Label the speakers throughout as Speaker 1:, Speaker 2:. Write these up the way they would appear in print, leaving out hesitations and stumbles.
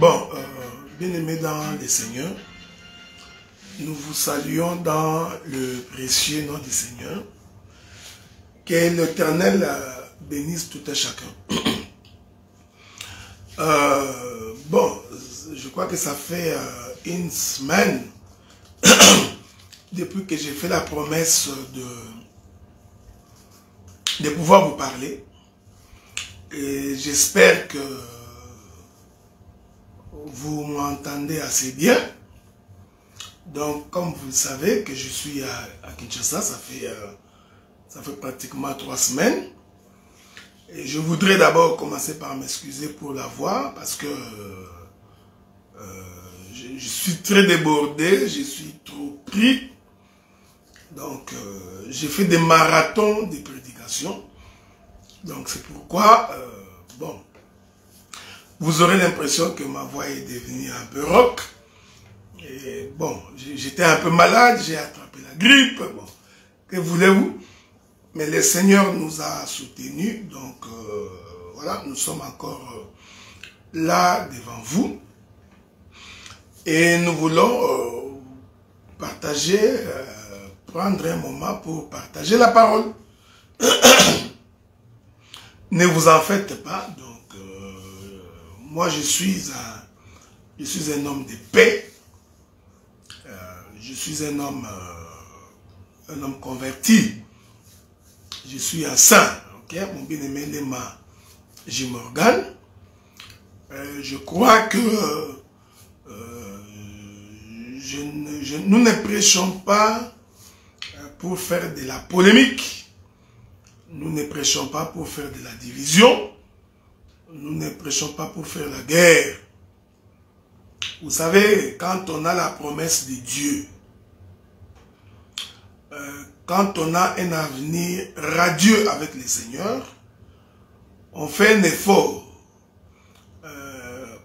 Speaker 1: Bon, bien-aimés dans les Seigneurs, nous vous saluons dans le précieux nom du Seigneur. Que l'Éternel bénisse tout un chacun. Bon, je crois que ça fait une semaine depuis que j'ai fait la promesse de pouvoir vous parler. Et j'espère que vous m'entendez assez bien. Donc, comme vous le savez que je suis à Kinshasa, ça fait pratiquement 3 semaines. Et je voudrais d'abord commencer par m'excuser pour la voix, parce que je suis très débordé, je suis trop pris. Donc, j'ai fait des marathons de prédication. Donc, c'est pourquoi, bon, vous aurez l'impression que ma voix est devenue un peu rock. Et bon, j'étais un peu malade, j'ai attrapé la grippe. Bon, que voulez-vous? Mais le Seigneur nous a soutenus. Donc, voilà, nous sommes encore là devant vous. Et nous voulons partager, prendre un moment pour partager la parole. Ne vous en faites pas. Donc, moi, je suis un homme de paix. Je suis un homme converti. Je suis un saint. Ok, mon bien-aimé Lema J. Morgan. Je crois que nous ne prêchons pas pour faire de la polémique. Nous ne prêchons pas pour faire de la division. Nous ne prêchons pas pour faire la guerre. Vous savez, quand on a la promesse de Dieu, quand on a un avenir radieux avec le Seigneur, on fait un effort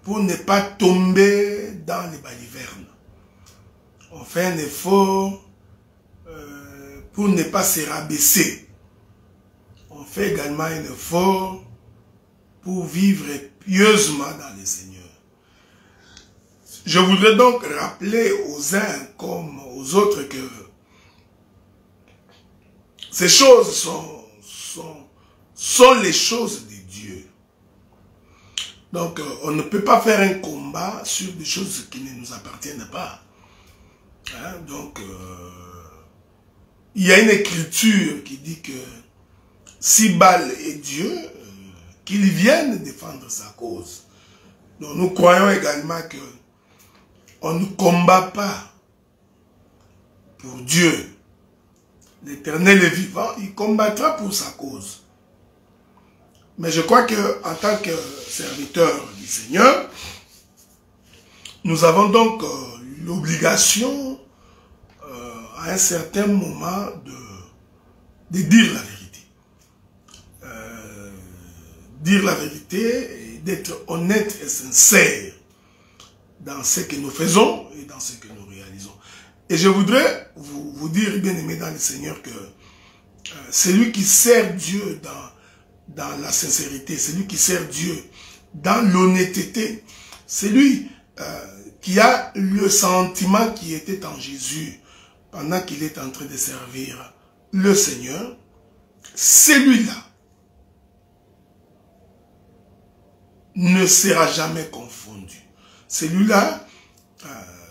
Speaker 1: pour ne pas tomber dans les balivernes. On fait un effort pour ne pas se rabaisser. On fait également un effort pour vivre pieusement dans le Seigneur. Je voudrais donc rappeler aux uns comme aux autres que ces choses sont les choses de Dieu. Donc, on ne peut pas faire un combat sur des choses qui ne nous appartiennent pas. Hein? Donc, il y a une écriture qui dit que si Baal est Dieu, qu'il vienne défendre sa cause. Donc, nous croyons également que on ne combat pas pour Dieu. L'Éternel est vivant, il combattra pour sa cause. Mais je crois que en tant que serviteur du Seigneur, nous avons donc l'obligation à un certain moment de dire la vérité. Dire la vérité et d'être honnête et sincère dans ce que nous faisons et dans ce que nous réalisons. Et je voudrais vous dire, bien aimé dans le Seigneur, que celui qui sert Dieu dans la sincérité, celui qui sert Dieu dans l'honnêteté, celui qui a le sentiment qui était en Jésus pendant qu'il est en train de servir le Seigneur, celui-là ne sera jamais confondu. Celui-là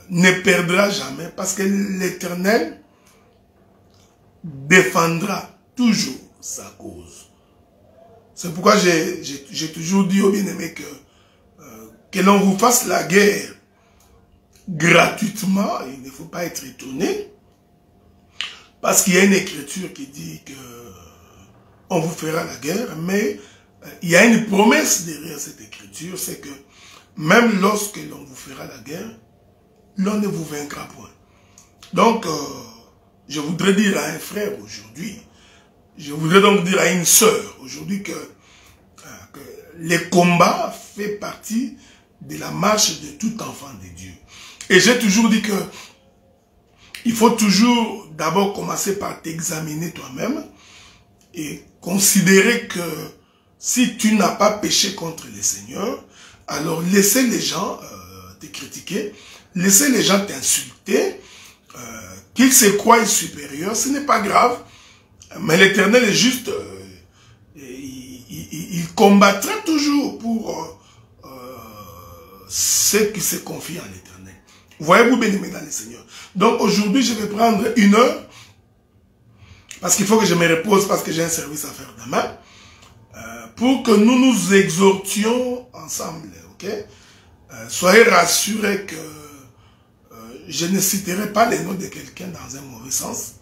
Speaker 1: ne perdra jamais parce que l'Éternel défendra toujours sa cause. C'est pourquoi j'ai toujours dit aux bien-aimés que l'on vous fasse la guerre gratuitement, il ne faut pas être étonné, parce qu'il y a une écriture qui dit que on vous fera la guerre, mais il y a une promesse derrière cette écriture, c'est que même lorsque l'on vous fera la guerre, l'on ne vous vaincra point. Donc, je voudrais dire à un frère aujourd'hui, je voudrais donc dire à une sœur aujourd'hui que les combats fait partie de la marche de tout enfant de Dieu. Et j'ai toujours dit que il faut toujours d'abord commencer par t'examiner toi-même et considérer que si tu n'as pas péché contre le Seigneur, alors laissez les gens te critiquer, laissez les gens t'insulter, qu'ils se croient supérieurs, ce n'est pas grave, mais l'Éternel est juste, il combattra toujours pour ceux qui se confient en l'Éternel. Voyez-vous, bien-aimés dans le Seigneur. Donc aujourd'hui, je vais prendre 1 heure, parce qu'il faut que je me repose, parce que j'ai un service à faire demain, pour que nous nous exhortions ensemble, ok? Soyez rassurés que je ne citerai pas les noms de quelqu'un dans un mauvais sens.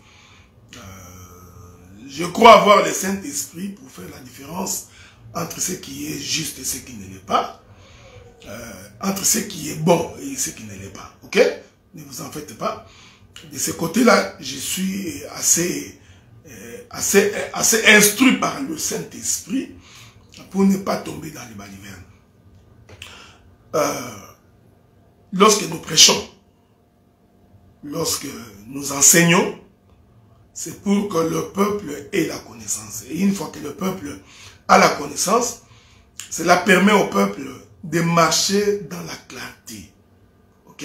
Speaker 1: Je crois avoir le Saint-Esprit pour faire la différence entre ce qui est juste et ce qui ne l'est pas, entre ce qui est bon et ce qui ne l'est pas, ok? Ne vous en faites pas. De ce côté-là, je suis assez instruit par le Saint-Esprit pour ne pas tomber dans les balivernes. Lorsque nous prêchons, lorsque nous enseignons, c'est pour que le peuple ait la connaissance. Et une fois que le peuple a la connaissance, cela permet au peuple de marcher dans la clarté. Ok?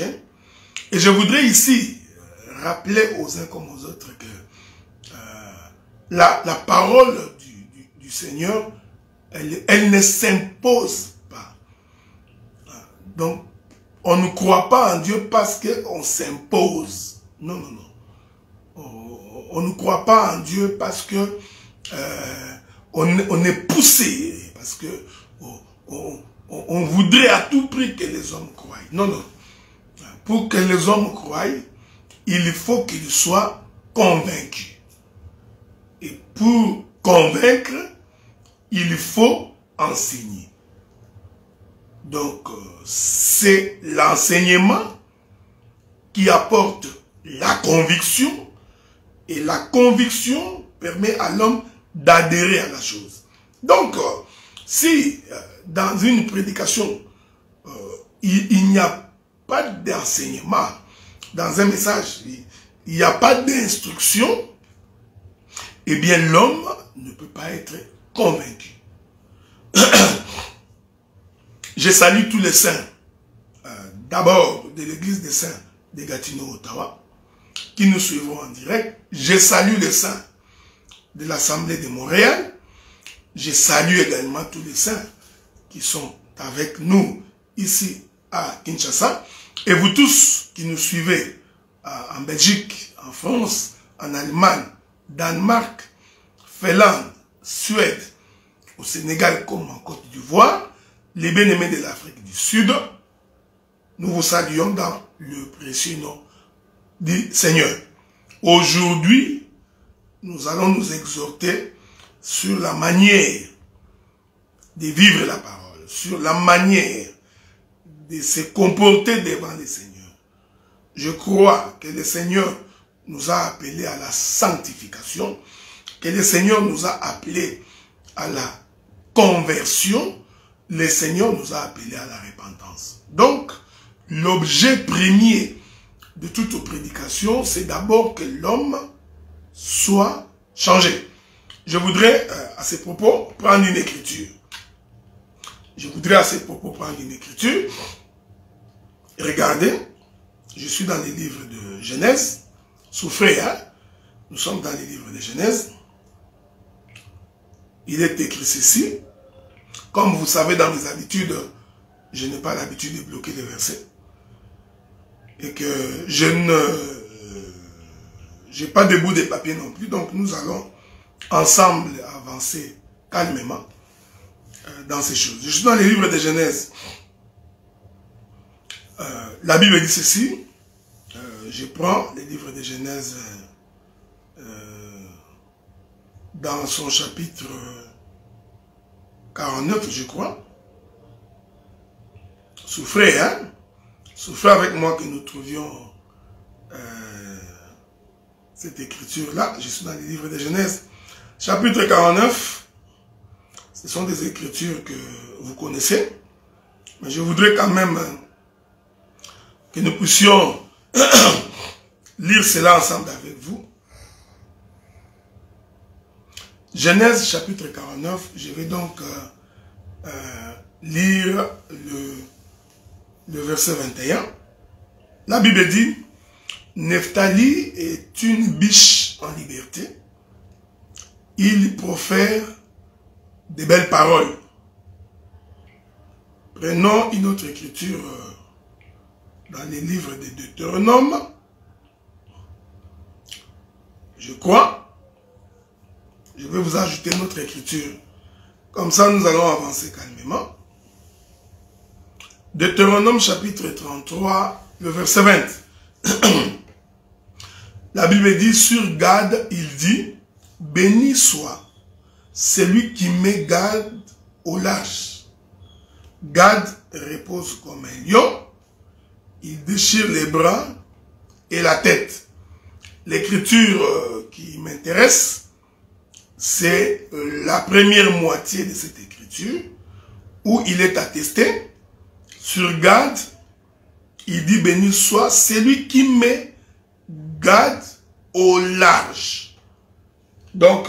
Speaker 1: Et je voudrais ici rappeler aux uns comme aux autres que la parole du Seigneur, elle ne s'impose pas. Donc, on ne croit pas en Dieu parce qu'on s'impose. Non, non, non. On ne croit pas en Dieu parce que on est poussé, parce que on voudrait à tout prix que les hommes croient. Non, non. Pour que les hommes croient, il faut qu'ils soient convaincus. Et pour convaincre, il faut enseigner. Donc, c'est l'enseignement qui apporte la conviction, et la conviction permet à l'homme d'adhérer à la chose. Donc, si dans une prédication, il n'y a pas d'enseignement, dans un message, il n'y a pas d'instruction, eh bien l'homme ne peut pas être convaincu. Je salue tous les saints, d'abord de l'église des saints de Gatineau, Ottawa, qui nous suivront en direct. Je salue les saints de l'Assemblée de Montréal. Je salue également tous les saints qui sont avec nous ici à Kinshasa. Et vous tous qui nous suivez en Belgique, en France, en Allemagne, Danemark, Finlande, Suède, au Sénégal comme en Côte d'Ivoire, les bien-aimés de l'Afrique du Sud, nous vous saluons dans le précieux nom du Seigneur. Aujourd'hui, nous allons nous exhorter sur la manière de vivre la parole, sur la manière de se comporter devant le Seigneur. Je crois que le Seigneur nous a appelés à la sanctification, que le Seigneur nous a appelés à la conversion, le Seigneur nous a appelés à la repentance. Donc, l'objet premier de toute prédication, c'est d'abord que l'homme soit changé. Je voudrais, à ces propos, prendre une écriture. Regardez, je suis dans les livres de Genèse. Souffrez, hein? Nous sommes dans les livres de Genèse. Il est écrit ceci. Comme vous savez, dans mes habitudes, je n'ai pas l'habitude de bloquer les versets. Et que je n'ai pas de bout de papier non plus. Donc nous allons ensemble avancer calmement dans ces choses. Je suis dans les livres de Genèse. La Bible dit ceci. Je prends les livres de Genèse dans son chapitre 49, je crois. Souffrez, hein? Souffrez avec moi que nous trouvions cette écriture-là. Je suis dans les livres de Genèse. Chapitre 49, ce sont des écritures que vous connaissez. Mais je voudrais quand même que nous puissions lire cela ensemble avec vous. Genèse chapitre 49, je vais donc lire le verset 21. La Bible dit, Nephtali est une biche en liberté. Il profère de belles paroles. Prenons une autre écriture dans les livres de Deutéronome. Je crois. Je vais vous ajouter une autre écriture. Comme ça, nous allons avancer calmement. Deutéronome chapitre 33, le verset 20. La Bible dit, sur Gad, il dit, béni soit celui qui met Gad au large. Gad repose comme un lion, il déchire les bras et la tête. L'écriture qui m'intéresse, c'est la première moitié de cette écriture, où il est attesté, sur Gad, il dit béni soit celui qui met Gad au large. Donc,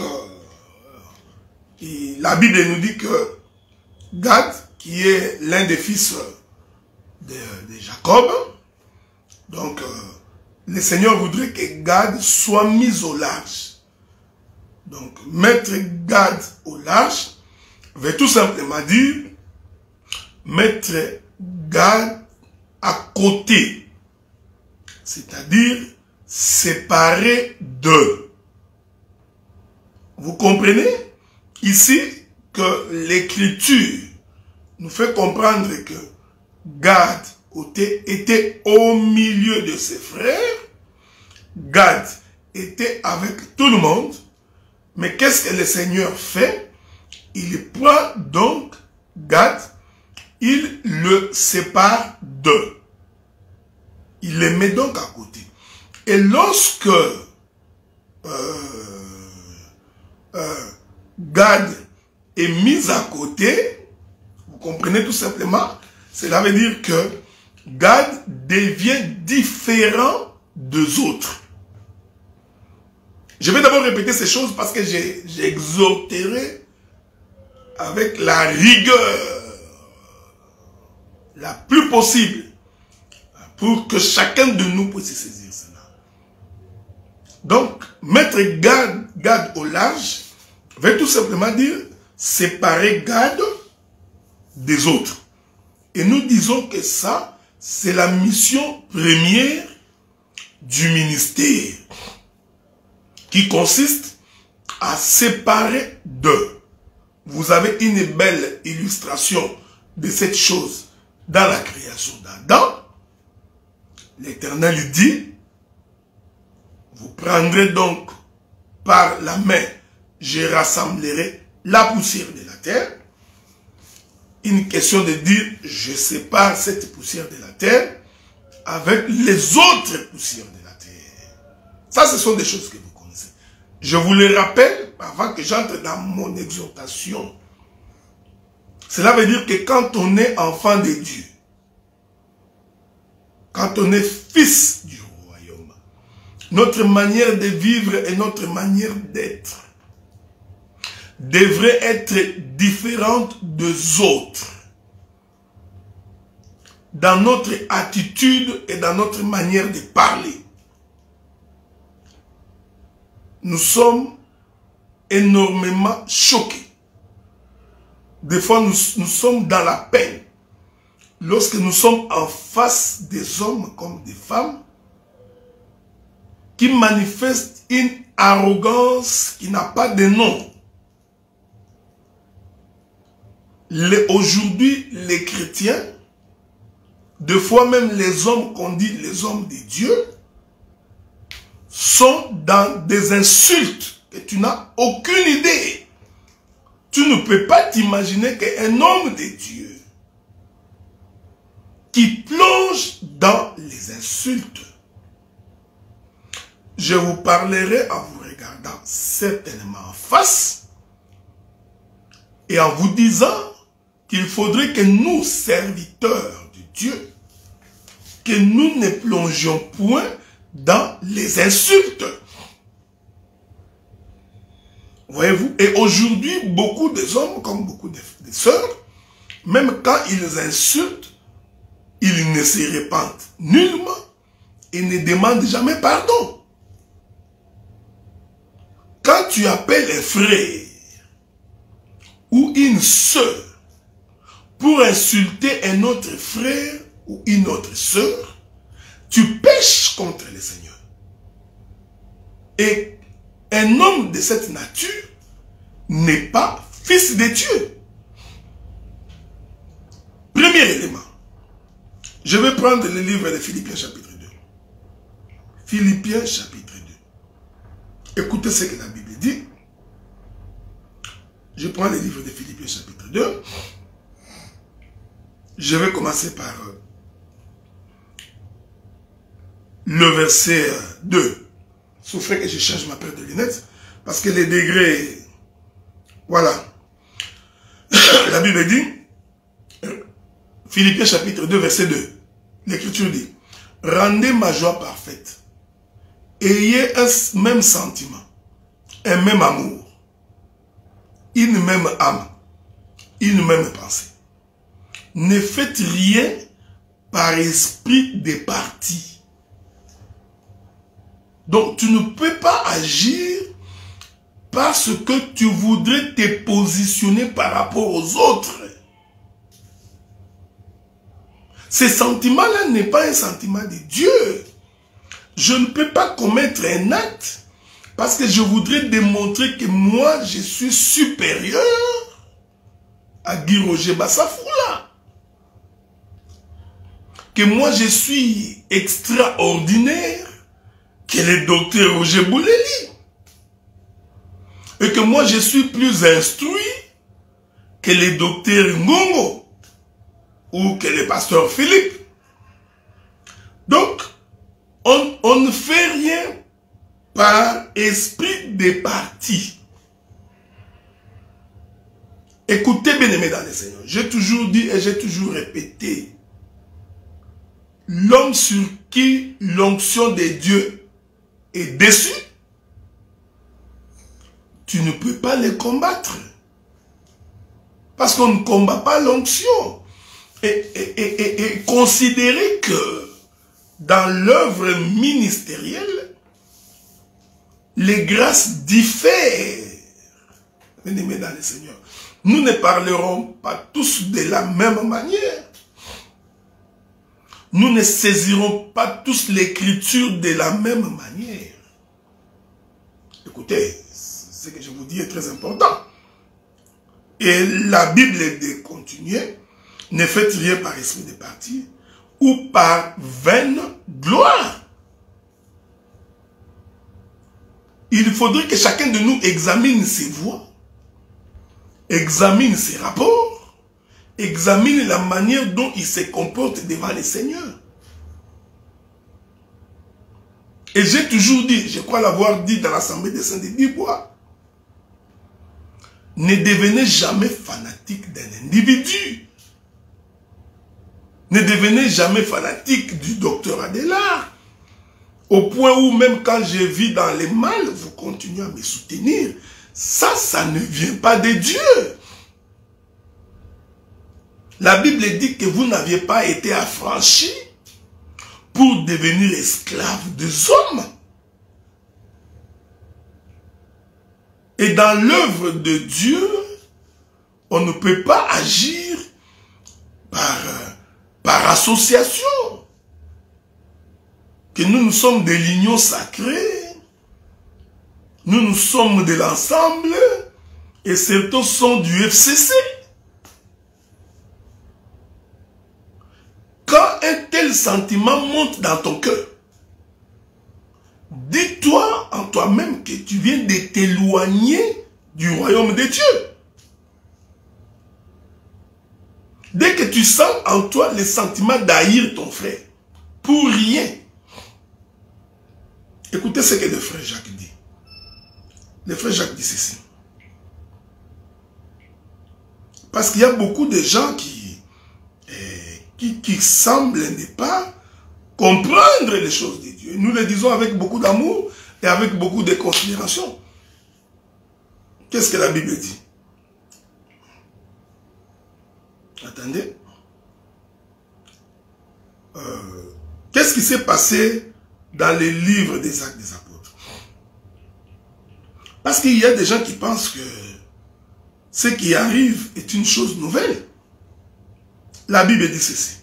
Speaker 1: la Bible nous dit que Gad, qui est l'un des fils de Jacob, donc le Seigneur voudrait que Gad soit mis au large. Donc, mettre Gad au large veut tout simplement dire mettre Gad à côté, c'est-à-dire séparé d'eux. Vous comprenez ici que l'Écriture nous fait comprendre que Gad était au milieu de ses frères, Gad était avec tout le monde, mais qu'est-ce que le Seigneur fait? Il prend donc Gad, il le sépare d'eux. Il les met donc à côté. Et lorsque Gad est mis à côté, vous comprenez tout simplement, cela veut dire que Gad devient différent des autres. Je vais d'abord répéter ces choses parce que j'exhorterai avec la rigueur la plus possible pour que chacun de nous puisse saisir cela. Donc, mettre Gad au large veut tout simplement dire séparer Gad des autres. Et nous disons que ça, c'est la mission première du ministère qui consiste à séparer d'eux. Vous avez une belle illustration de cette chose dans la création d'Adam. L'Éternel dit, vous prendrez donc par la main, je rassemblerai la poussière de la terre. Une question de dire, je sépare cette poussière de la terre avec les autres poussières de la terre. Ça, ce sont des choses que vous connaissez. Je vous les rappelle avant que j'entre dans mon exhortation. Cela veut dire que quand on est enfant de Dieu, quand on est fils du royaume, notre manière de vivre et notre manière d'être devrait être différente des autres. Dans notre attitude et dans notre manière de parler. Nous sommes énormément choqués. Des fois, nous sommes dans la peine. Lorsque nous sommes en face des hommes comme des femmes qui manifestent une arrogance qui n'a pas de nom. Aujourd'hui, les chrétiens, des fois même les hommes qu'on dit les hommes de Dieu, sont dans des insultes et tu n'as aucune idée. Tu ne peux pas t'imaginer qu'un homme de Dieu qui plonge dans les insultes. Je vous parlerai en vous regardant certainement en face et en vous disant qu'il faudrait que nous, serviteurs de Dieu, que nous ne plongions point dans les insultes. Voyez-vous? Et aujourd'hui, beaucoup des hommes, comme beaucoup des sœurs, même quand ils insultent, ils ne se repentent nullement et ne demandent jamais pardon. Quand tu appelles un frère ou une sœur pour insulter un autre frère ou une autre sœur, tu pèches contre le Seigneur. Et un homme de cette nature n'est pas fils de Dieu. Premier élément. Je vais prendre le livre de Philippiens chapitre 2. Philippiens chapitre 2. Écoutez ce que la Bible dit. Je prends le livre de Philippiens chapitre 2. Je vais commencer par le verset 2. Souffrez que je change ma paire de lunettes. Parce que les degrés... Voilà. La Bible dit... Philippiens chapitre 2, verset 2. L'Écriture dit, rendez ma joie parfaite. Ayez un même sentiment, un même amour, une même âme, une même pensée. Ne faites rien par esprit de parti. Donc tu ne peux pas agir parce que tu voudrais te positionner par rapport aux autres. Ce sentiment-là n'est pas un sentiment de Dieu. Je ne peux pas commettre un acte parce que je voudrais démontrer que moi, je suis supérieur à Guy Roger Bassafoula. Que moi, je suis extraordinaire que le docteur Roger Bouleli. Et que moi, je suis plus instruit que le docteur Ngongo. Ou que le pasteur Philippe. Donc, on ne fait rien par esprit de parti. Écoutez, bien-aimés dans le Seigneur, j'ai toujours dit et j'ai toujours répété, l'homme sur qui l'onction de Dieu est dessus, tu ne peux pas le combattre. Parce qu'on ne combat pas l'onction. Et considérer que dans l'œuvre ministérielle, les grâces diffèrent. Bien-aimés dans le Seigneur, nous ne parlerons pas tous de la même manière. Nous ne saisirons pas tous l'écriture de la même manière. Écoutez, ce que je vous dis est très important. Et la Bible est de continuer. Ne faites rien par esprit de parti ou par vaine gloire. Il faudrait que chacun de nous examine ses voies, examine ses rapports, examine la manière dont il se comporte devant le Seigneur. Et j'ai toujours dit, je crois l'avoir dit dans l'Assemblée des Saints de Bibois, ne devenez jamais fanatique d'un individu. Ne devenez jamais fanatique du docteur Adélard. Au point où même quand je vis dans les mal, vous continuez à me soutenir. Ça ne vient pas de Dieu. La Bible dit que vous n'aviez pas été affranchis pour devenir esclaves des hommes. Et dans l'œuvre de Dieu, on ne peut pas agir par association. Que nous sommes de l'union sacrée, nous sommes de l'ensemble, et certains sont du FCC. Quand un tel sentiment monte dans ton cœur, dis-toi en toi-même que tu viens de t'éloigner du royaume de Dieu. Dès que tu sens en toi le sentiment d'haïr ton frère, pour rien. Écoutez ce que le frère Jacques dit. Le frère Jacques dit ceci. Parce qu'il y a beaucoup de gens qui semblent ne pas comprendre les choses de Dieu. Nous le disons avec beaucoup d'amour et avec beaucoup de considération. Qu'est-ce que la Bible dit? Attendez. Qu'est-ce qui s'est passé dans les livres des Actes des Apôtres? Parce qu'il y a des gens qui pensent que ce qui arrive est une chose nouvelle. La Bible dit ceci.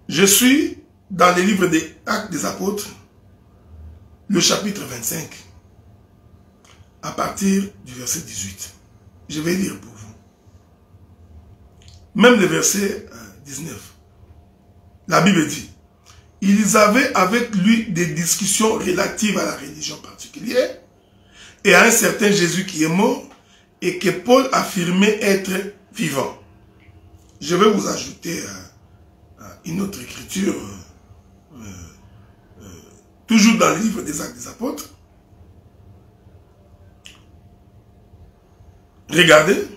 Speaker 1: Je suis dans les livres des Actes des Apôtres, le chapitre 25, à partir du verset 18. Je vais lire pour vous. Même le verset 19. La Bible dit, ils avaient avec lui des discussions relatives à la religion particulière et à un certain Jésus qui est mort et que Paul affirmait être vivant. Je vais vous ajouter une autre écriture, toujours dans le livre des Actes des Apôtres. Regardez.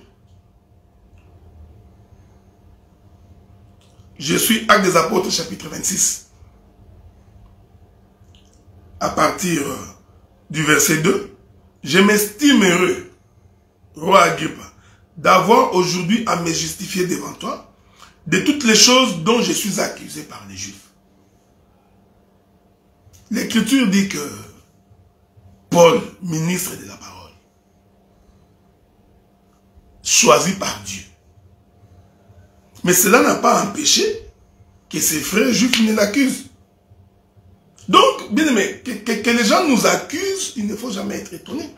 Speaker 1: Je suis Actes des Apôtres, chapitre 26. À partir du verset 2. Je m'estime heureux, roi Agrippa, d'avoir aujourd'hui à me justifier devant toi de toutes les choses dont je suis accusé par les Juifs. L'Écriture dit que Paul, ministre de la parole, choisi par Dieu. Mais cela n'a pas empêché que ses frères juifs ne l'accusent. Donc, bien aimé, que les gens nous accusent, il ne faut jamais être étonné.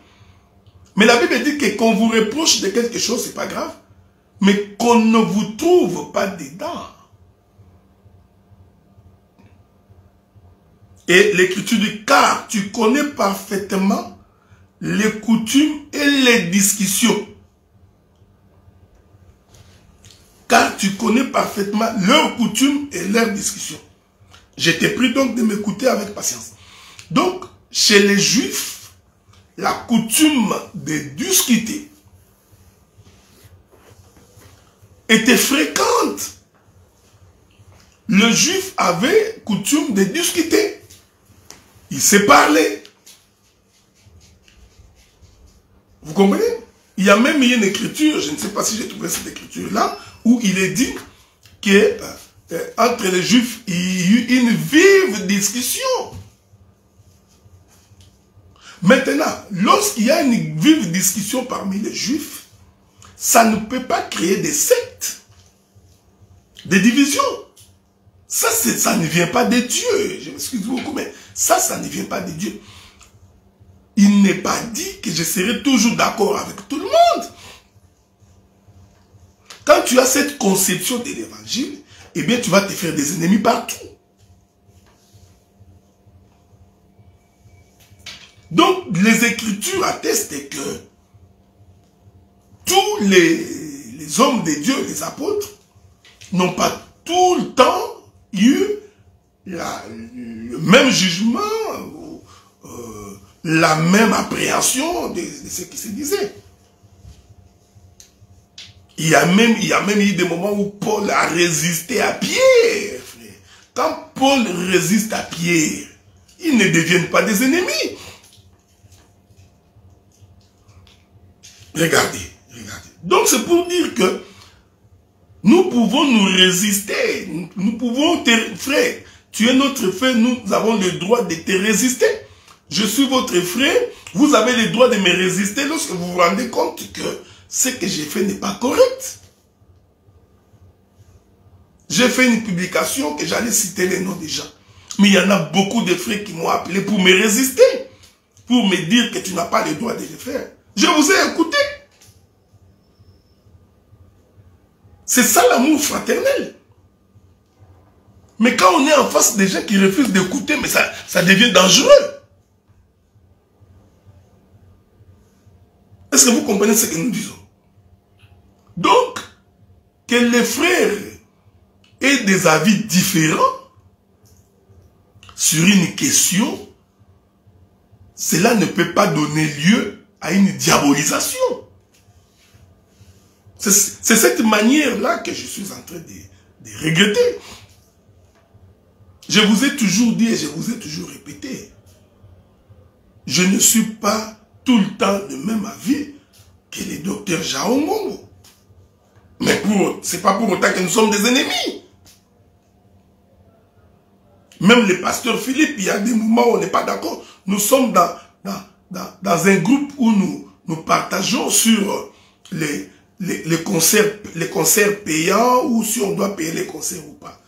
Speaker 1: Mais la Bible dit que qu'on vous reproche de quelque chose, c'est pas grave. Mais qu'on ne vous trouve pas dedans. Et l'Écriture dit, car tu connais parfaitement les coutumes et les discussions. Car tu connais parfaitement leurs coutumes et leurs discussions. Je t'ai pris donc de m'écouter avec patience. Donc, chez les Juifs, la coutume de discuter était fréquente. Le Juif avait coutume de discuter. Il se parlait. Vous comprenez? Il y a même une écriture, je ne sais pas si j'ai trouvé cette écriture-là, où il est dit que entre les Juifs, il y a eu une vive discussion. Maintenant, lorsqu'il y a une vive discussion parmi les Juifs, ça ne peut pas créer des sectes, des divisions. Ça ne vient pas de Dieu. Je m'excuse beaucoup, mais ça ne vient pas de Dieu. Il n'est pas dit que je serai toujours d'accord avec tout le monde. Quand tu as cette conception de l'évangile, eh bien tu vas te faire des ennemis partout. Donc les Écritures attestent que tous les hommes de Dieu, les apôtres, n'ont pas tout le temps eu le même jugement, la même appréhension de ce qui se disait. Il y a même eu des moments où Paul a résisté à Pierre. Frère. Quand Paul résiste à Pierre, ils ne deviennent pas des ennemis. Regardez. Donc c'est pour dire que nous pouvons nous résister. Nous pouvons, frère, tu es notre frère, nous avons le droit de te résister. Je suis votre frère, vous avez le droit de me résister lorsque vous vous rendez compte que ce que j'ai fait n'est pas correct. J'ai fait une publication que j'allais citer les noms des gens. Mais il y en a beaucoup de frères qui m'ont appelé pour me résister. Pour me dire que tu n'as pas le droit de le faire. Je vous ai écouté. C'est ça l'amour fraternel. Mais quand on est en face des gens qui refusent d'écouter, mais ça devient dangereux. Est-ce que vous comprenez ce que nous disons? Donc, que les frères aient des avis différents sur une question, cela ne peut pas donner lieu à une diabolisation. C'est cette manière-là que je suis en train de regretter. Je vous ai toujours dit et je vous ai toujours répété, je ne suis pas tout le temps le même avis que le docteur Jao Ngongo. Mais ce n'est pas pour autant que nous sommes des ennemis. Même le pasteur Philippe, il y a des moments où on n'est pas d'accord. Nous sommes dans un groupe où nous partageons sur les concerts payants ou si on doit payer les concerts ou pas.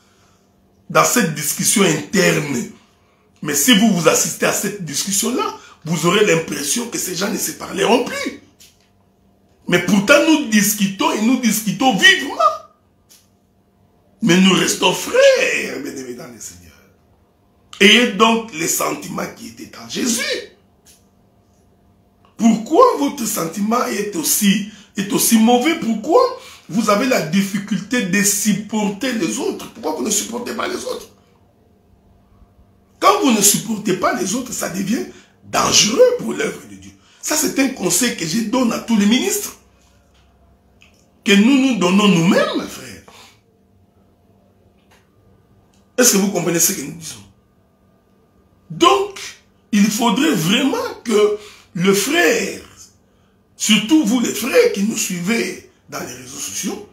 Speaker 1: Dans cette discussion interne. Mais si vous assistez à cette discussion-là, vous aurez l'impression que ces gens ne se parleront plus. Mais pourtant, nous discutons et nous discutons vivement. Mais nous restons frères, bien-aimés dans le Seigneur. Ayez donc les sentiments qui étaient en Jésus. Pourquoi votre sentiment est aussi mauvais? Pourquoi vous avez la difficulté de supporter les autres? Pourquoi vous ne supportez pas les autres? Quand vous ne supportez pas les autres, ça devient dangereux pour l'œuvre de Dieu. Ça, c'est un conseil que je donne à tous les ministres. Que nous donnons nous-mêmes, frère. Est-ce que vous comprenez ce que nous disons? Donc, il faudrait vraiment que le frère, surtout vous les frères qui nous suivez dans les réseaux sociaux,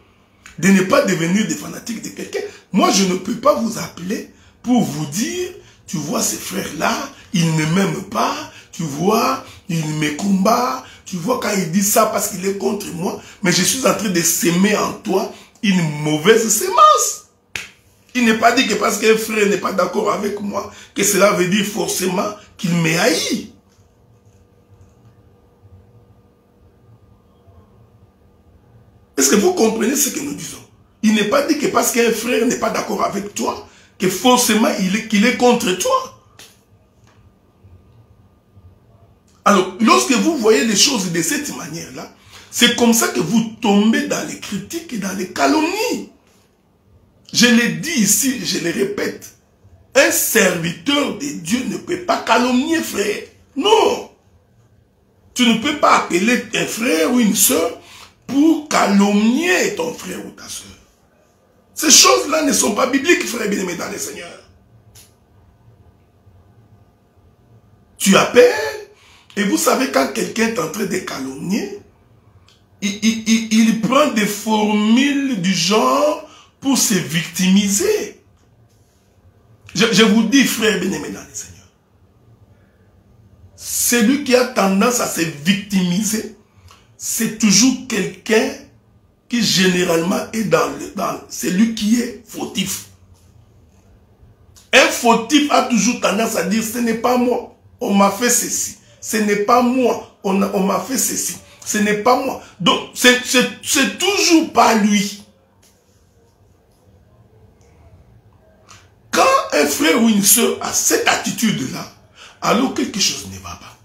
Speaker 1: de ne pas devenir des fanatiques de quelqu'un. Moi, je ne peux pas vous appeler pour vous dire, tu vois ces frères-là, ils ne m'aiment pas, tu vois, ils me combattent, tu vois quand il dit ça parce qu'il est contre moi, mais je suis en train de s'aimer en toi une mauvaise sémence. Il n'est pas dit que parce qu'un frère n'est pas d'accord avec moi, que cela veut dire forcément qu'il me haït. Est-ce que vous comprenez ce que nous disons? Il n'est pas dit que parce qu'un frère n'est pas d'accord avec toi, que forcément qu'il est contre toi. Alors, lorsque vous voyez les choses de cette manière-là, c'est comme ça que vous tombez dans les critiques et dans les calomnies. Je l'ai dit ici, je le répète. Un serviteur de Dieu ne peut pas calomnier, frère. Non. Tu ne peux pas appeler un frère ou une soeur pour calomnier ton frère ou ta soeur. Ces choses-là ne sont pas bibliques, frère bien-aimé dans le Seigneur. Tu appelles, et vous savez quand quelqu'un est en train de calomnier, il prend des formules du genre pour se victimiser. Je vous dis, frère bien-aimé dans le Seigneur, celui qui a tendance à se victimiser, c'est toujours quelqu'un qui généralement est celui qui est fautif. Un fautif a toujours tendance à dire, ce n'est pas moi, on m'a fait ceci. Ce n'est pas moi, on m'a fait ceci. Ce n'est pas moi. Donc, c'est toujours pas lui. Quand un frère ou une soeur a cette attitude-là, alors quelque chose ne va pas.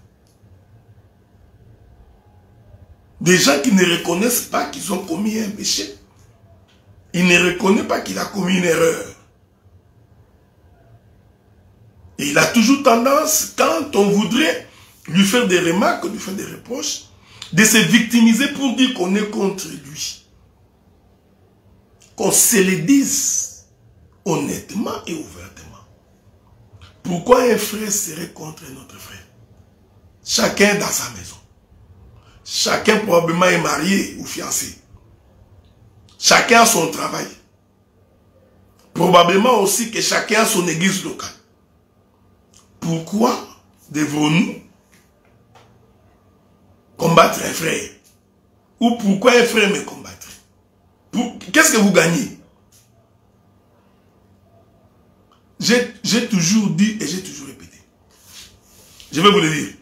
Speaker 1: Des gens qui ne reconnaissent pas qu'ils ont commis un péché. Ils ne reconnaissent pas qu'il a commis une erreur. Et il a toujours tendance, quand on voudrait lui faire des remarques, lui faire des reproches, de se victimiser pour dire qu'on est contre lui. Qu'on se le dise honnêtement et ouvertement. Pourquoi un frère serait contre un autre frère? Chacun dans sa maison. Chacun probablement est marié ou fiancé. Chacun a son travail. Probablement aussi que chacun a son église locale. Pourquoi devons-nous combattre un frère? Ou pourquoi un frère me combattre? Qu'est-ce que vous gagnez? J'ai toujours dit et j'ai toujours répété. Je vais vous le dire.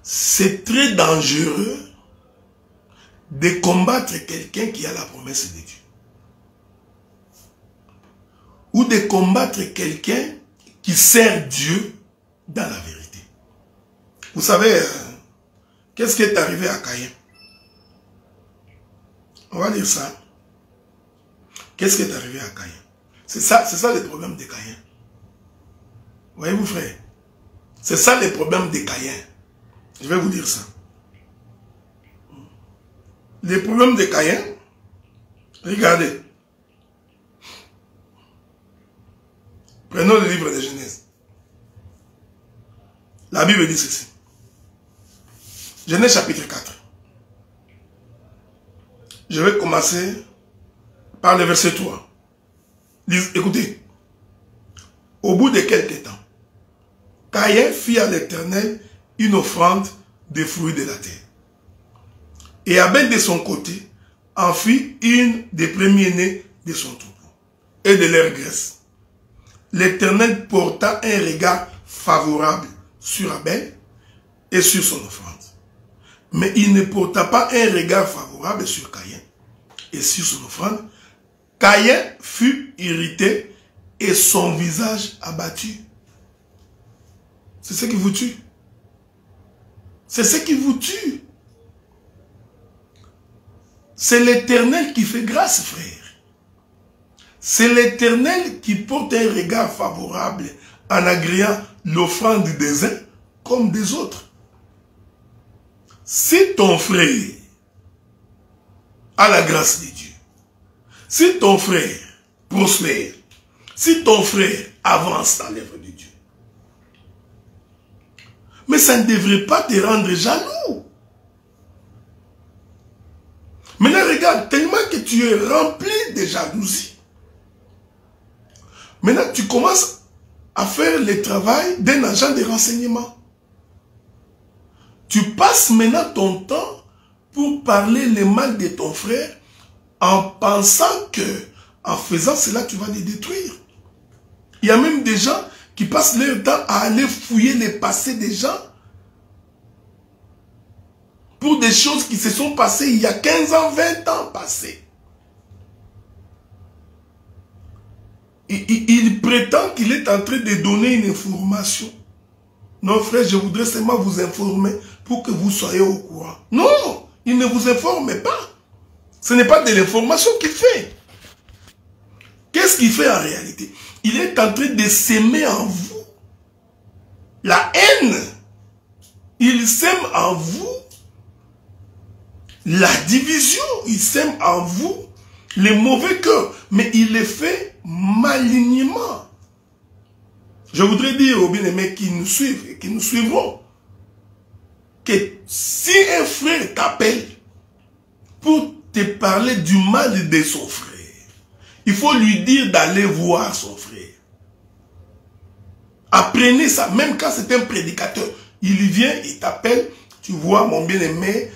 Speaker 1: C'est très dangereux de combattre quelqu'un qui a la promesse de Dieu. Ou de combattre quelqu'un qui sert Dieu dans la vérité. Vous savez, qu'est-ce qui est arrivé à Caïn? On va dire ça. Qu'est-ce qui est arrivé à Caïn? C'est ça le problème de Caïn. Voyez-vous, frère? C'est ça le problème de Caïn. Je vais vous dire ça. Le problème de Caïn, regardez. Prenons le livre de Genèse. La Bible dit ceci. Genèse chapitre 4. Je vais commencer par le verset 3. Écoutez. Au bout de quelques temps, Caïn fit à l'Éternel une offrande des fruits de la terre. Et Abel de son côté en fit une des premiers-nés de son troupeau et de leur graisse. L'Éternel porta un regard favorable sur Abel et sur son offrande. Mais il ne porta pas un regard favorable sur Caïn et sur son offrande. Caïn fut irrité et son visage abattu. C'est ce qui vous tue. C'est ce qui vous tue. C'est l'Éternel qui fait grâce, frère. C'est l'Éternel qui porte un regard favorable en agréant l'offrande des uns comme des autres. Si ton frère a la grâce de Dieu, si ton frère prospère, si ton frère avance dans l'œuvre de Dieu, mais ça ne devrait pas te rendre jaloux. Maintenant, regarde, tellement que tu es rempli de jalousie. Maintenant, tu commences à faire le travail d'un agent de renseignement. Tu passes maintenant ton temps pour parler le mal de ton frère en pensant que, en faisant cela, tu vas les détruire. Il y a même des gens qui passent leur temps à aller fouiller les passés des gens pour des choses qui se sont passées il y a 15 ans, 20 ans passés. Il prétend qu'il est en train de donner une information. Non, frère, je voudrais seulement vous informer pour que vous soyez au courant. Non, il ne vous informe pas. Ce n'est pas de l'information qu'il fait. Qu'est-ce qu'il fait en réalité? Il est en train de s'aimer en vous la haine. Il sème en vous la division. Il sème en vous les mauvais cœurs. Mais il les fait malignement. Je voudrais dire aux bien-aimés qui nous suivent et qui nous suivront que si un frère t'appelle pour te parler du mal de son frère, il faut lui dire d'aller voir son frère. Apprenez ça, même quand c'est un prédicateur. Il vient, il t'appelle, tu vois mon bien-aimé,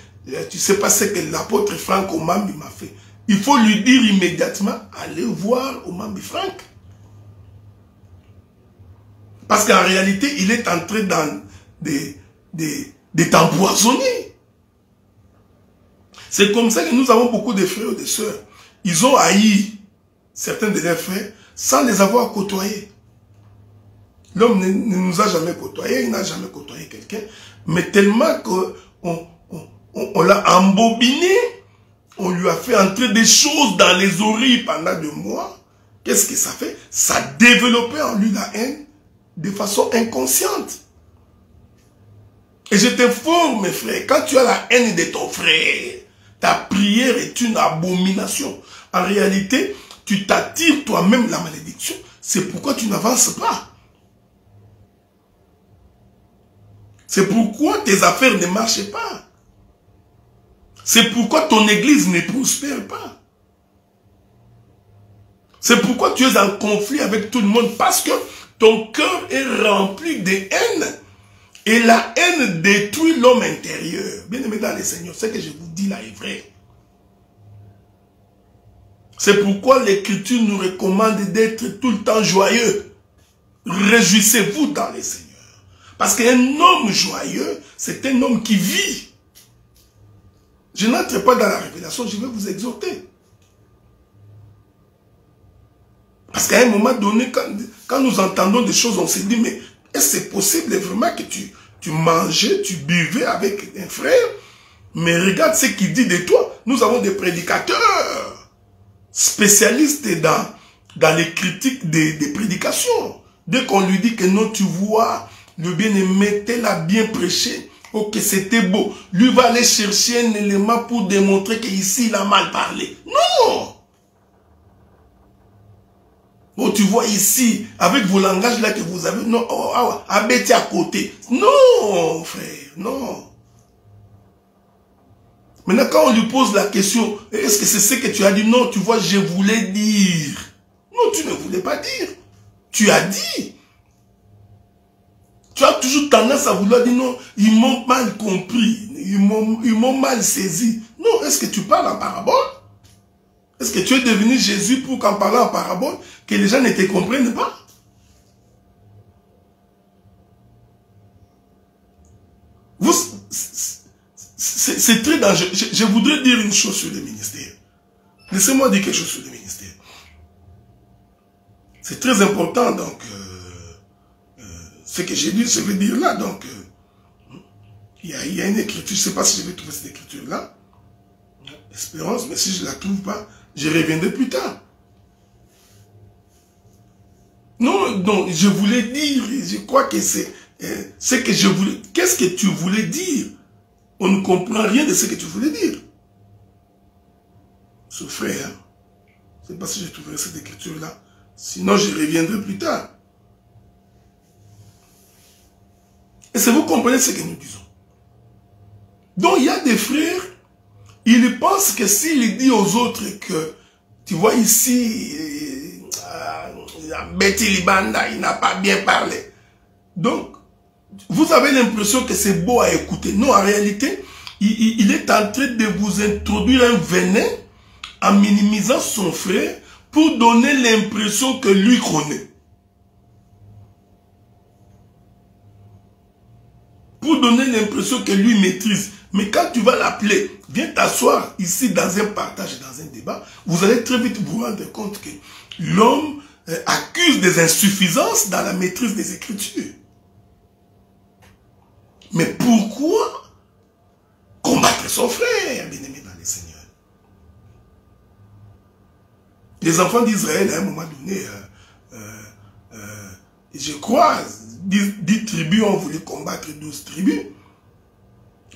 Speaker 1: tu sais pas ce que l'apôtre Franck Omambi m'a fait. Il faut lui dire immédiatement, allez voir Omambi Franck. Parce qu'en réalité, il est en train de t'empoisonner. C'est comme ça que nous avons beaucoup de frères et de sœurs. Ils ont haï certains de leurs frères sans les avoir côtoyés. L'homme ne nous a jamais côtoyés, il n'a jamais côtoyé quelqu'un, mais tellement qu'on l'a embobiné, on lui a fait entrer des choses dans les oreilles pendant des mois. Qu'est-ce que ça fait? Ça développait en lui la haine de façon inconsciente. Et je t'informe, mes frères, quand tu as la haine de ton frère, ta prière est une abomination. En réalité, tu t'attires toi-même la malédiction. C'est pourquoi tu n'avances pas. C'est pourquoi tes affaires ne marchent pas. C'est pourquoi ton église ne prospère pas. C'est pourquoi tu es en conflit avec tout le monde, parce que ton cœur est rempli de haine. Et la haine détruit l'homme intérieur. Bien aimé dans le Seigneur, ce que je vous dis là est vrai. C'est pourquoi l'Écriture nous recommande d'être tout le temps joyeux. Réjouissez-vous dans le Seigneur. Parce qu'un homme joyeux, c'est un homme qui vit. Je n'entre pas dans la révélation, je vais vous exhorter. Parce qu'à un moment donné, quand nous entendons des choses, on se dit, mais est-ce que c'est possible vraiment que tu mangeais, tu buvais avec un frère? Mais regarde ce qu'il dit de toi. Nous avons des prédicateurs spécialistes dans les critiques des prédications. Dès qu'on lui dit que non, tu vois, le bien-aimé, tel a bien prêché, ok, c'était beau. Lui va aller chercher un élément pour démontrer qu'ici, il a mal parlé. Non! Bon, tu vois ici, avec vos langages là que vous avez, non, abêté à côté. Non, frère, non. Maintenant, quand on lui pose la question, est-ce que c'est ce que tu as dit? Non, tu vois, je voulais dire. Non, tu ne voulais pas dire. Tu as dit. Tu as toujours tendance à vouloir dire non, ils m'ont mal compris, ils m'ont mal saisi. Non, est-ce que tu parles en parabole? Est-ce que tu es devenu Jésus pour qu'en parlant en parabole, que les gens ne te comprennent pas? C'est très dangereux. Je voudrais dire une chose sur le ministère. Laissez-moi dire quelque chose sur le ministère. C'est très important, donc, ce que j'ai dit, je vais dire là, donc, il y a une écriture, je ne sais pas si je vais trouver cette écriture-là, Espérance, mais si je ne la trouve pas, je reviendrai plus tard. Non, non, je voulais dire, je crois que c'est ce que je voulais. Qu'est-ce que tu voulais dire? On ne comprend rien de ce que tu voulais dire. Ce frère, je ne sais pas si je trouverai cette écriture-là, sinon je reviendrai plus tard. Et si vous comprenez ce que nous disons. Donc il y a des frères, ils pensent que s'il dit aux autres que, tu vois ici, Betty Libanda, il n'a pas bien parlé. Donc, vous avez l'impression que c'est beau à écouter. Non, en réalité, il est en train de vous introduire un venin en minimisant son frère pour donner l'impression que lui connaît. Pour donner l'impression que lui maîtrise. Mais quand tu vas l'appeler, viens t'asseoir ici dans un partage, dans un débat, vous allez très vite vous rendre compte que l'homme accuse des insuffisances dans la maîtrise des Écritures. Mais pourquoi combattre son frère, bien-aimé dans le Seigneur? Les enfants d'Israël, à un moment donné, je crois, 10 tribus ont voulu combattre 12 tribus.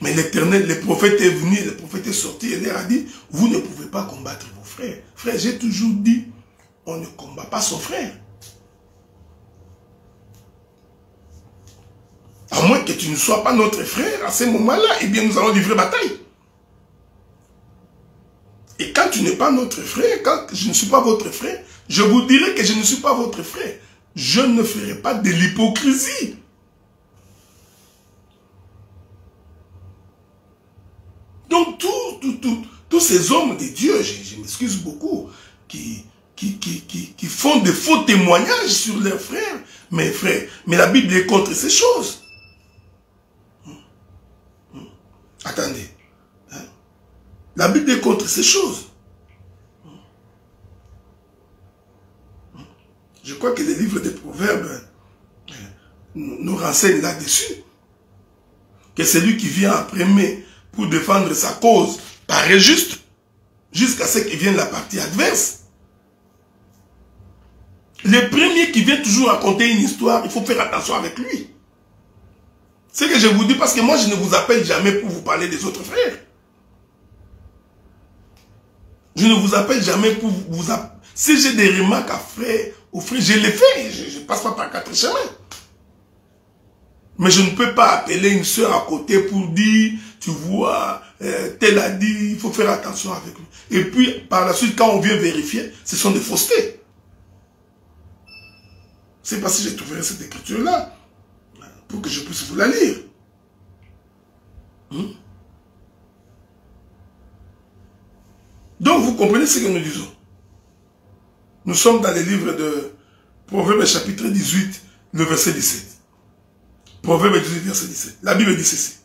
Speaker 1: Mais l'Éternel, le prophète est venu, le prophète est sorti et leur a dit, vous ne pouvez pas combattre vos frères. Frère, j'ai toujours dit, on ne combat pas son frère. À moins que tu ne sois pas notre frère, à ce moment-là, eh bien nous allons livrer bataille. Et quand tu n'es pas notre frère, quand je ne suis pas votre frère, je vous dirai que je ne suis pas votre frère. Je ne ferai pas de l'hypocrisie. Donc tous ces hommes de Dieu, je m'excuse beaucoup, qui font de faux témoignages sur leurs frères, mes frères, mais la Bible est contre ces choses. Attendez. Hein? La Bible est contre ces choses. Je crois que les livres des Proverbes nous renseignent là-dessus. Que celui qui vient en premier pour défendre sa cause paraît juste, jusqu'à ce qu'il vienne la partie adverse. Le premier qui vient toujours raconter une histoire, il faut faire attention avec lui. C'est ce que je vous dis parce que moi je ne vous appelle jamais pour vous parler des autres frères. Je ne vous appelle jamais pour vous... Si j'ai des remarques à faire aux frères, je les fais. Je ne passe pas par 4 chemins. Mais je ne peux pas appeler une soeur à côté pour dire, tu vois, tel a dit, il faut faire attention avec lui. Et puis, par la suite, quand on vient vérifier, ce sont des faussetés. C'est parce que j'ai trouvé cette écriture-là, pour que je puisse vous la lire. Donc, vous comprenez ce que nous disons. Nous sommes dans les livres de Proverbes chapitre 18, le verset 17. Proverbe 18, verset 17. La Bible dit ceci.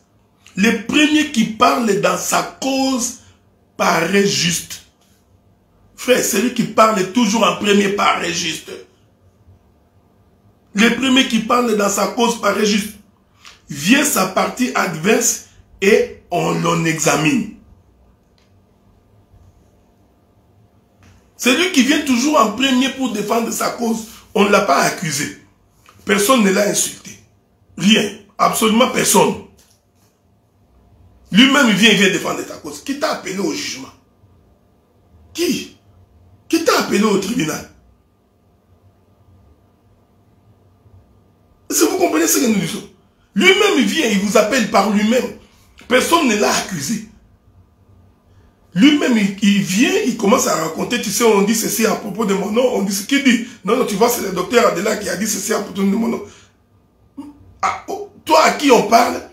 Speaker 1: Le premier qui parle dans sa cause paraît juste. Frère, celui qui parle toujours en premier paraît juste. Le premier qui parle dans sa cause paraît juste. Vient sa partie adverse et on l'en examine. Celui qui vient toujours en premier pour défendre sa cause, on ne l'a pas accusé. Personne ne l'a insulté. Rien. Absolument personne. Lui-même, il vient défendre ta cause. Qui t'a appelé au jugement? Qui? Qui t'a appelé au tribunal? Est-ce que vous comprenez ce que nous disons? Lui-même, il vient, il vous appelle par lui-même. Personne ne l'a accusé. Lui-même, il vient, il commence à raconter, tu sais, on dit ceci à propos de mon nom, on dit ce qu'il dit. Non, non, tu vois, c'est le docteur Adela qui a dit ceci à propos de mon nom. Ah, oh, toi à qui on parle,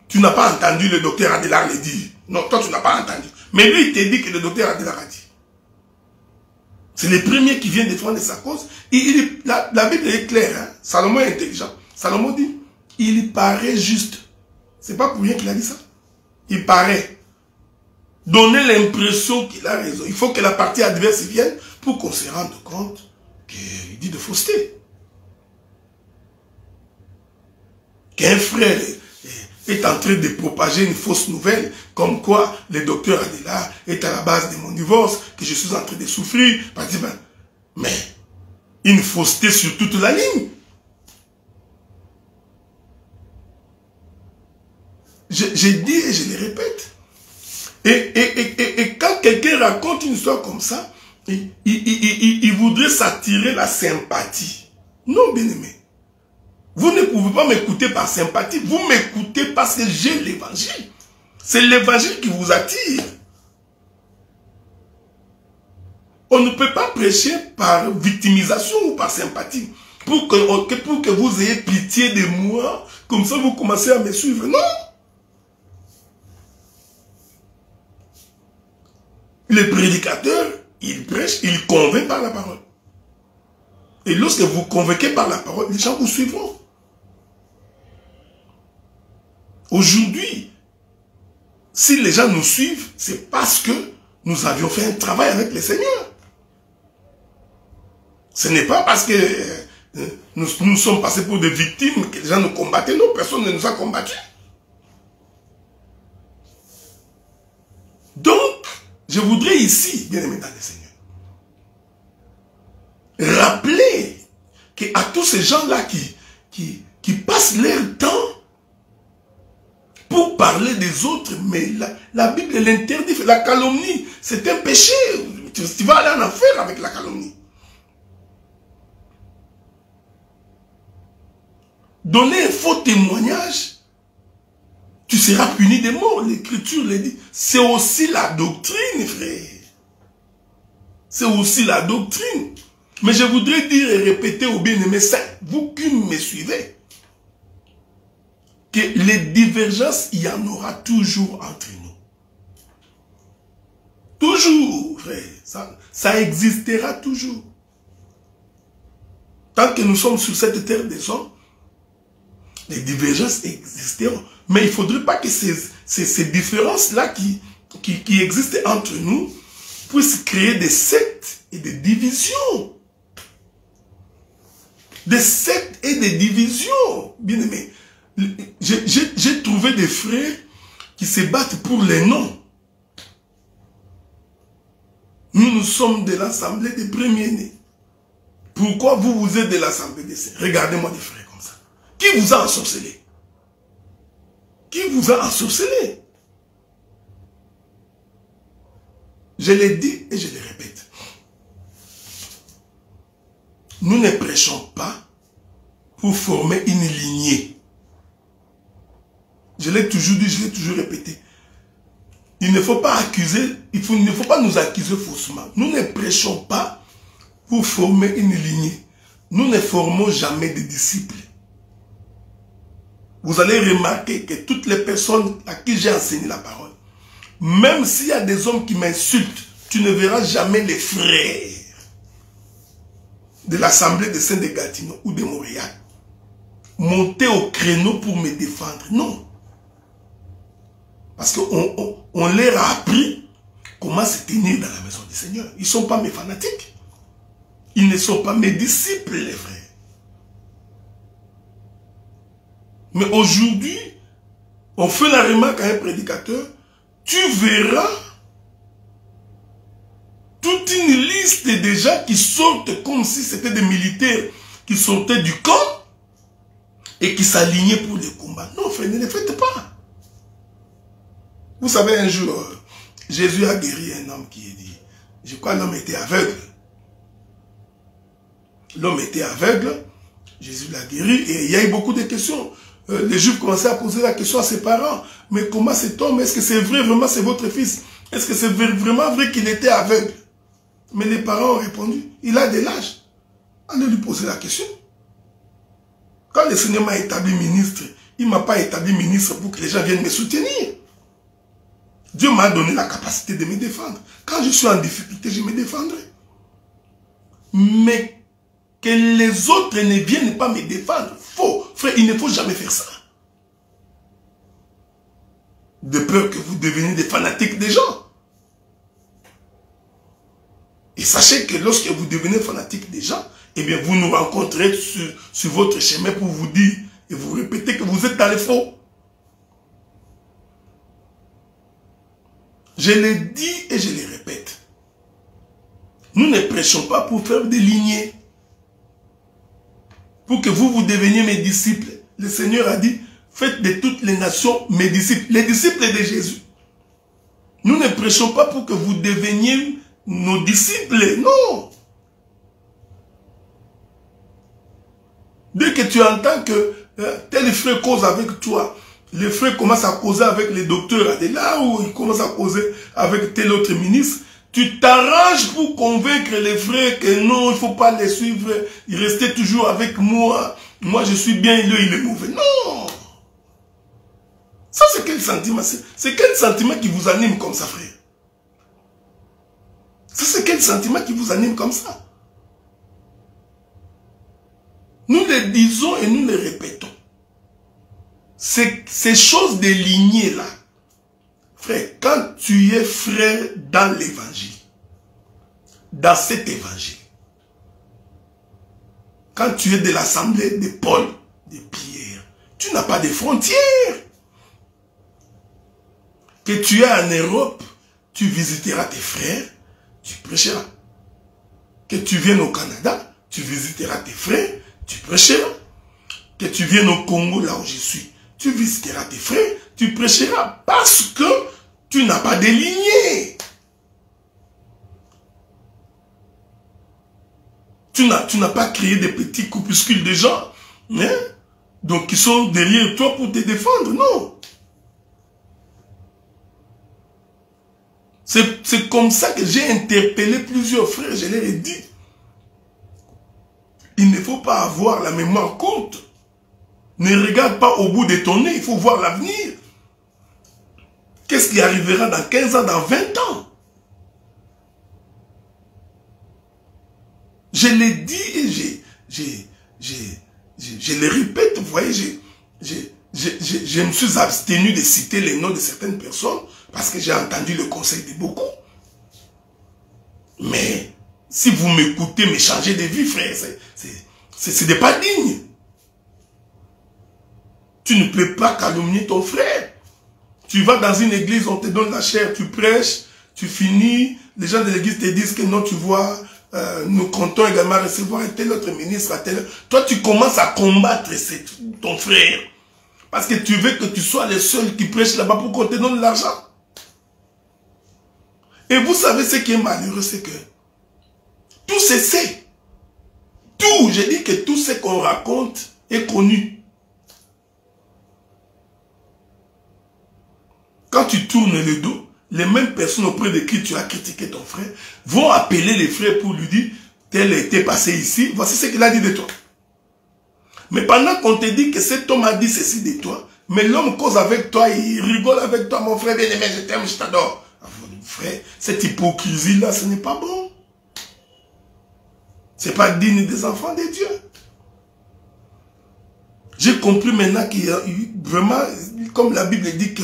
Speaker 1: tu n'as pas entendu le docteur Adela le dire. Non, toi tu n'as pas entendu. Mais lui, il te dit que le docteur Adela a dit. C'est le premier qui vient défendre sa cause. La Bible est claire, hein? Salomon est intelligent. Salomon dit, il paraît juste. C'est pas pour rien qu'il a dit ça. Il paraît. Donner l'impression qu'il a raison. Il faut que la partie adverse vienne pour qu'on se rende compte qu'il dit de fausseté. Qu'un frère est en train de propager une fausse nouvelle, comme quoi le docteur Adela est à la base de mon divorce, que je suis en train de souffrir. Mais une fausseté sur toute la ligne. J'ai dit et je le répète. Et quand quelqu'un raconte une histoire comme ça, il voudrait s'attirer la sympathie. Non, bien-aimé. Vous ne pouvez pas m'écouter par sympathie. Vous m'écoutez parce que j'ai l'évangile. C'est l'évangile qui vous attire. On ne peut pas prêcher par victimisation ou par sympathie. Pour que vous ayez pitié de moi, comme ça vous commencez à me suivre. Non. Le prédicateur, il prêche, il convainc par la parole. Et lorsque vous convainquez par la parole, les gens vous suivront. Aujourd'hui, si les gens nous suivent, c'est parce que nous avions fait un travail avec le Seigneur. Ce n'est pas parce que nous sommes passés pour des victimes que les gens nous combattaient. Non, personne ne nous a combattus. Donc, je voudrais ici, bien aimé dans le Seigneur, rappeler qu'à tous ces gens-là qui passent leur temps pour parler des autres, mais la Bible l'interdit. La calomnie, c'est un péché. Tu vas aller en enfer avec la calomnie. Donner un faux témoignage, tu seras puni de mort. L'Écriture le dit. C'est aussi la doctrine, frère. C'est aussi la doctrine. Mais je voudrais dire et répéter aux bien-aimés saints, vous qui me suivez, que les divergences, il y en aura toujours entre nous. Toujours, frère. Ça existera toujours. Tant que nous sommes sur cette terre des hommes, les divergences existeront. Mais il ne faudrait pas que ces différences-là qui existent entre nous puissent créer des sectes et des divisions. Des sectes et des divisions. Bien aimé. J'ai trouvé des frères qui se battent pour les noms. Nous sommes de l'assemblée des premiers-nés. Pourquoi vous êtes de l'assemblée des saints? Regardez-moi des frères comme ça. Qui vous a ensorcelé? Qui vous a ensorcelé? Je l'ai dit et je le répète. Nous ne prêchons pas pour former une lignée. Je l'ai toujours dit, je l'ai toujours répété. Il ne faut pas accuser, il ne faut pas nous accuser faussement. Nous ne prêchons pas pour former une lignée. Nous ne formons jamais de disciples. Vous allez remarquer que toutes les personnes à qui j'ai enseigné la parole, même s'il y a des hommes qui m'insultent, tu ne verras jamais les frères de l'Assemblée des Saints de Gatineau ou de Montréal monter au créneau pour me défendre. Non. Parce qu'on leur a appris comment se tenir dans la maison du Seigneur. Ils ne sont pas mes fanatiques. Ils ne sont pas mes disciples, les frères. Mais aujourd'hui, on fait la remarque à un prédicateur, tu verras toute une liste de gens qui sortent comme si c'était des militaires qui sortaient du camp et qui s'alignaient pour les combats. Non, frère, ne le faites pas. Vous savez, un jour, Jésus a guéri un homme qui est dit, je crois l'homme était aveugle. L'homme était aveugle, Jésus l'a guéri et il y a eu beaucoup de questions. Les Juifs commençaient à poser la question à ses parents, mais comment cet homme, est-ce que c'est vrai, vraiment c'est votre fils? Est-ce que c'est vraiment vrai qu'il était aveugle? Mais les parents ont répondu, il a de l'âge. Allez lui poser la question. Quand le Seigneur m'a établi ministre, il ne m'a pas établi ministre pour que les gens viennent me soutenir. Dieu m'a donné la capacité de me défendre. Quand je suis en difficulté, je me défendrai. Mais que les autres ne viennent pas me défendre, faux. Frère, il ne faut jamais faire ça. De peur que vous deveniez des fanatiques des gens. Et sachez que lorsque vous devenez fanatique des gens, eh bien vous nous rencontrez sur votre chemin pour vous dire et vous répétez que vous êtes dans les faux. Je l'ai dit et je le répète. Nous ne prêchons pas pour faire des lignées. Pour que vous deveniez mes disciples. Le Seigneur a dit, faites de toutes les nations mes disciples. Les disciples de Jésus. Nous ne prêchons pas pour que vous deveniez nos disciples. Non. Dès que tu entends que tel frère cause avec toi, les frères commencent à causer avec les docteurs, de là où ils commencent à causer avec tel autre ministre, tu t'arranges pour convaincre les frères que non, il ne faut pas les suivre, ils restaient toujours avec moi, moi je suis bien, lui il est mauvais. Non! Ça c'est quel sentiment? C'est quel sentiment qui vous anime comme ça, frère? Ça c'est quel sentiment qui vous anime comme ça? Nous le disons et nous le répétons. Ces choses de lignée là, frère, quand tu es frère dans l'évangile, dans cet évangile, quand tu es de l'assemblée de Paul, de Pierre, tu n'as pas de frontières. Que tu es en Europe, tu visiteras tes frères, tu prêcheras. Que tu viennes au Canada, tu visiteras tes frères, tu prêcheras. Que tu viennes au Congo, là où je suis, tu visiteras tes frères, tu prêcheras. Parce que tu n'as pas de lignée. Tu n'as pas créé des petits groupuscules de gens, hein, donc qui sont derrière toi pour te défendre, non. C'est comme ça que j'ai interpellé plusieurs frères, je leur ai dit. Il ne faut pas avoir la mémoire courte. Ne regarde pas au bout de ton nez, il faut voir l'avenir. Qu'est-ce qui arrivera dans 15 ans, dans 20 ans? Je l'ai dit et je le répète, vous voyez, je me suis abstenu de citer les noms de certaines personnes parce que j'ai entendu le conseil de beaucoup. Mais si vous m'écoutez me changer de vie, frère, ce n'est pas digne. Tu ne peux pas calomnier ton frère. Tu vas dans une église, on te donne la chair, tu prêches, tu finis, les gens de l'église te disent que non, tu vois, nous comptons également recevoir un tel autre ministre, un tel... Toi, tu commences à combattre ton frère. Parce que tu veux que tu sois le seul qui prêche là-bas pour qu'on te donne l'argent. Et vous savez ce qui est malheureux, c'est que tout se sait. Tout, je dis que tout ce qu'on raconte est connu. Quand tu tournes le dos, les mêmes personnes auprès de qui tu as critiqué ton frère vont appeler les frères pour lui dire tel était passé ici, voici ce qu'il a dit de toi. Mais pendant qu'on te dit que cet homme a dit ceci de toi, mais l'homme cause avec toi, il rigole avec toi, mon frère bien-aimé, je t'aime, je t'adore. Frère, cette hypocrisie-là, ce n'est pas bon. Ce n'est pas digne des enfants de Dieu. J'ai compris maintenant qu'il y a vraiment, comme la Bible dit que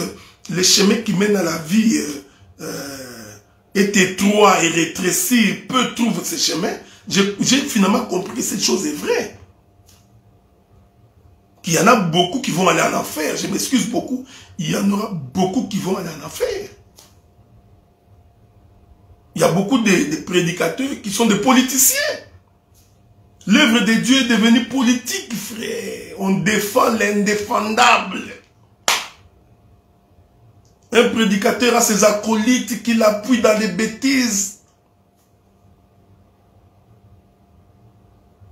Speaker 1: le chemin qui mène à la vie est étroit et rétréci, peu trouvent ce chemin. J'ai finalement compris que cette chose est vraie. Qu'il y en a beaucoup qui vont aller en enfer. Je m'excuse beaucoup. Il y en aura beaucoup qui vont aller en enfer. Il y a beaucoup de prédicateurs qui sont des politiciens. L'œuvre de Dieu est devenue politique, frère. On défend l'indéfendable. Un prédicateur a ses acolytes qui l'appuient dans les bêtises.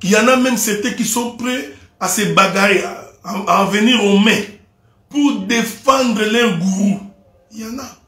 Speaker 1: Il y en a même certains qui sont prêts à se bagarrer, à en venir aux mains pour défendre leur gourou. Il y en a.